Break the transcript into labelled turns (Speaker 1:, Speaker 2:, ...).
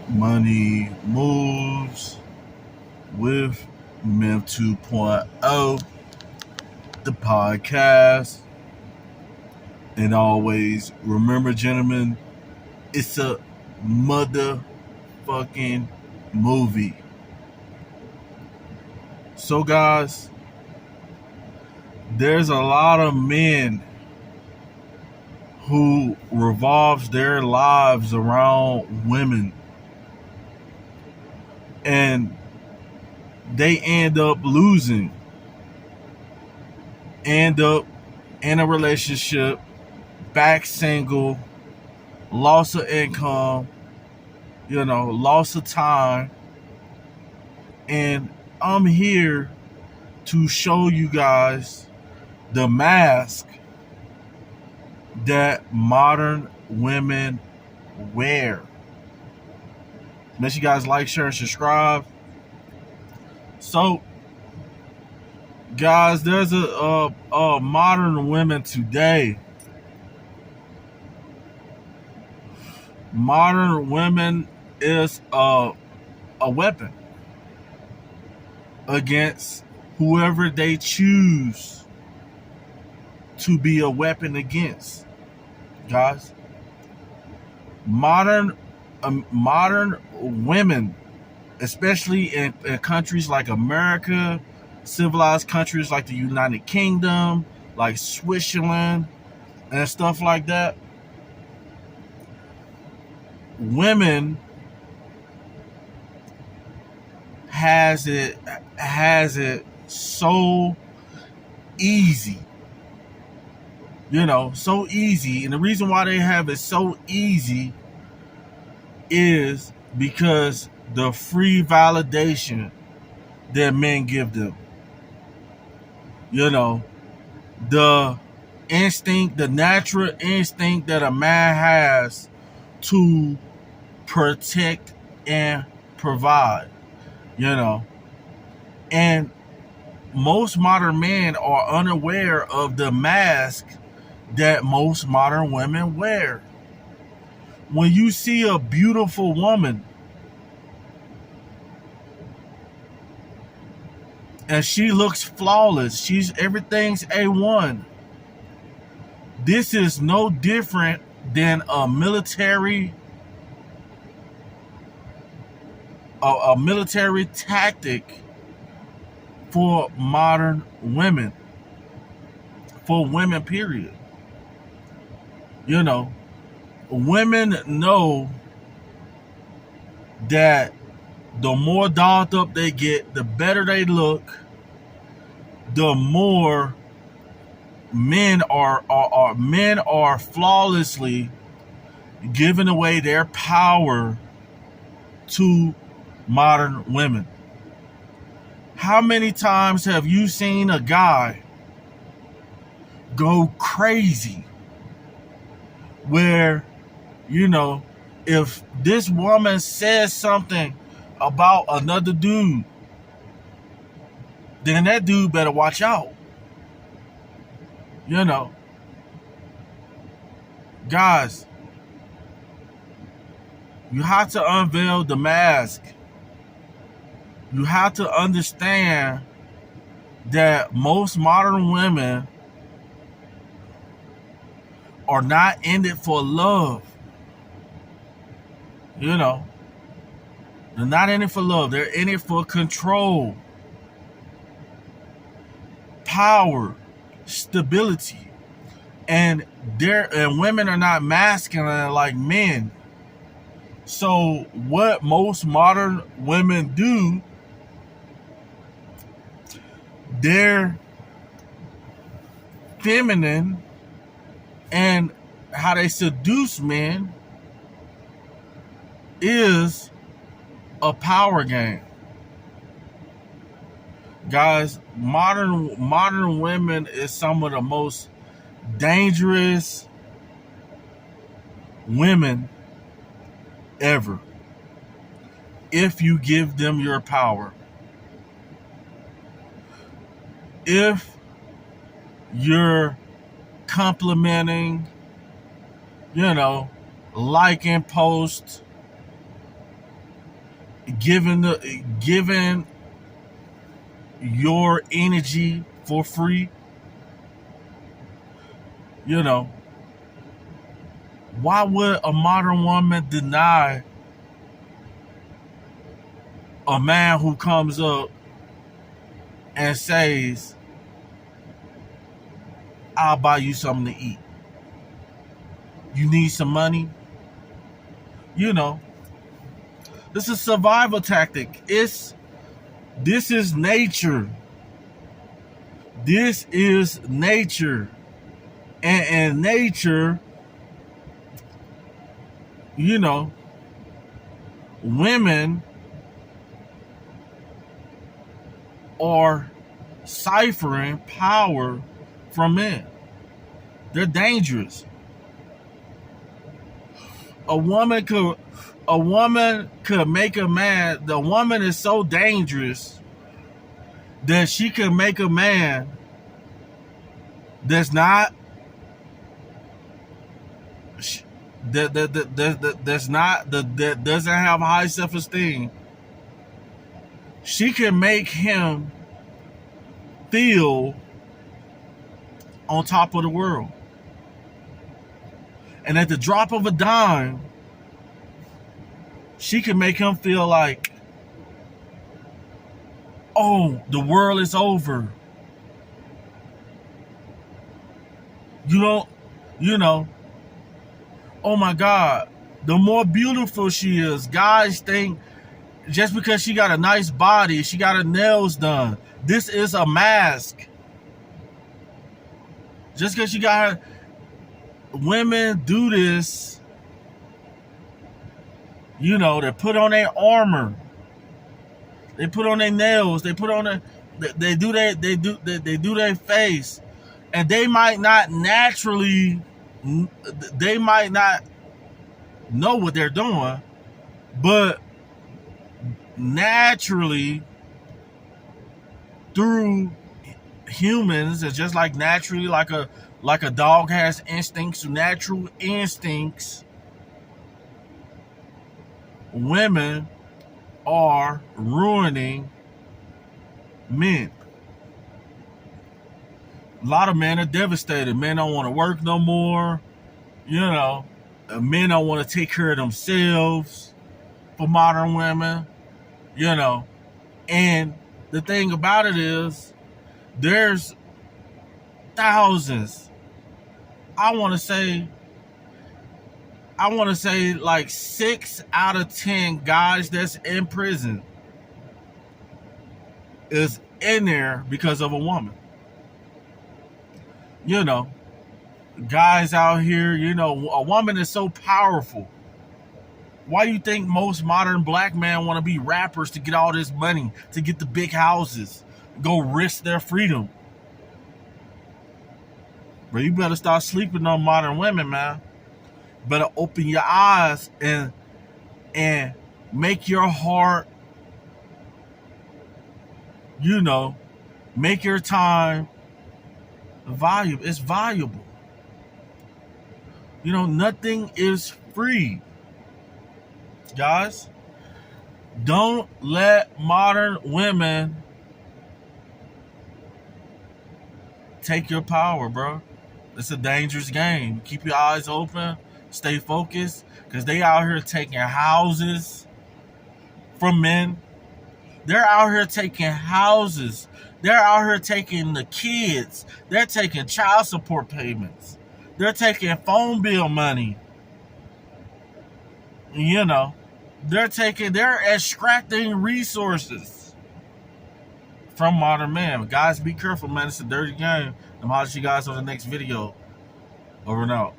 Speaker 1: Money Moves with Mem 2.0, the podcast. And always remember, gentlemen, it's a motherfucking movie. So, guys, there's a lot of men who revolves their lives around women, and they end up losing, end up in a relationship, back single, loss of income, loss of time. And I'm here to show you guys the mask that modern women wear. Make sure you guys like, share, and subscribe. So, guys, there's a modern women today. Modern women is a weapon against whoever they choose to be a weapon against. Guys, modern women, especially in countries like America, civilized countries like the United Kingdom, like Switzerland, and stuff like that, women has it so easy. So easy. And the reason why they have it so easy is because the free validation that men give them. The instinct, the natural instinct that a man has to protect and provide. And most modern men are unaware of the mask that most modern women wear. When you see a beautiful woman and she looks flawless, everything's A1. This is no different than a military tactic for modern women, for women, period. Women know that the more dolled up they get, the better they look, the more men are flawlessly giving away their power to modern women. How many times have you seen a guy go crazy where, if this woman says something about another dude, then that dude better watch out. Guys, you have to unveil the mask. You have to understand that most modern women are not in it for love. They're not in it for love. They're in it for control, power, stability. And women are not masculine like men. So what most modern women do, they're feminine, and how they seduce men is a power game. Guys, modern women is some of the most dangerous women ever, if you give them your power. If you're complimenting, liking posts, giving your energy for free. You know, why would a modern woman deny a man who comes up and says, I'll buy you something to eat? You need some money? You know, this is survival tactic. This is nature. This is nature. And nature, you know, women are ciphering power from men. They're dangerous. A woman could make a man. The woman is so dangerous that she could make a man that's not that doesn't have high self-esteem. She can make him feel on top of the world. And at the drop of a dime, she can make him feel like, oh, the world is over. You know, oh my God, the more beautiful she is, guys think just because she got a nice body, she got her nails done, this is a mask. Just because she got her, women do this, you know, they put on their armor, they put on their nails, they put on they do their face, and they might not naturally, they might not know what they're doing, but naturally through humans, it's just like naturally, like a dog has instincts, natural instincts. Women are ruining men. A lot of men are devastated. Men don't want to work no more. You know, men don't want to take care of themselves for modern women. You know, and the thing about it is, there's thousands. I want to say like 6 out of 10 guys that's in prison is in there because of a woman. You know, guys out here, you know, a woman is so powerful. Why do you think most modern black men want to be rappers to get all this money, to get the big houses, go risk their freedom? But you better start sleeping on modern women, man. Better open your eyes and make your heart, you know, make your time valuable. It's valuable. You know, nothing is free. Guys, don't let modern women take your power, bro. It's a dangerous game. Keep your eyes open. Stay focused, because they out here taking houses from men. They're out here taking houses. They're out here taking the kids. They're taking child support payments. They're taking phone bill money. You know, they're extracting resources from modern men. Guys, be careful, man. It's a dirty game. I'm holler at you guys on the next video. Over and out.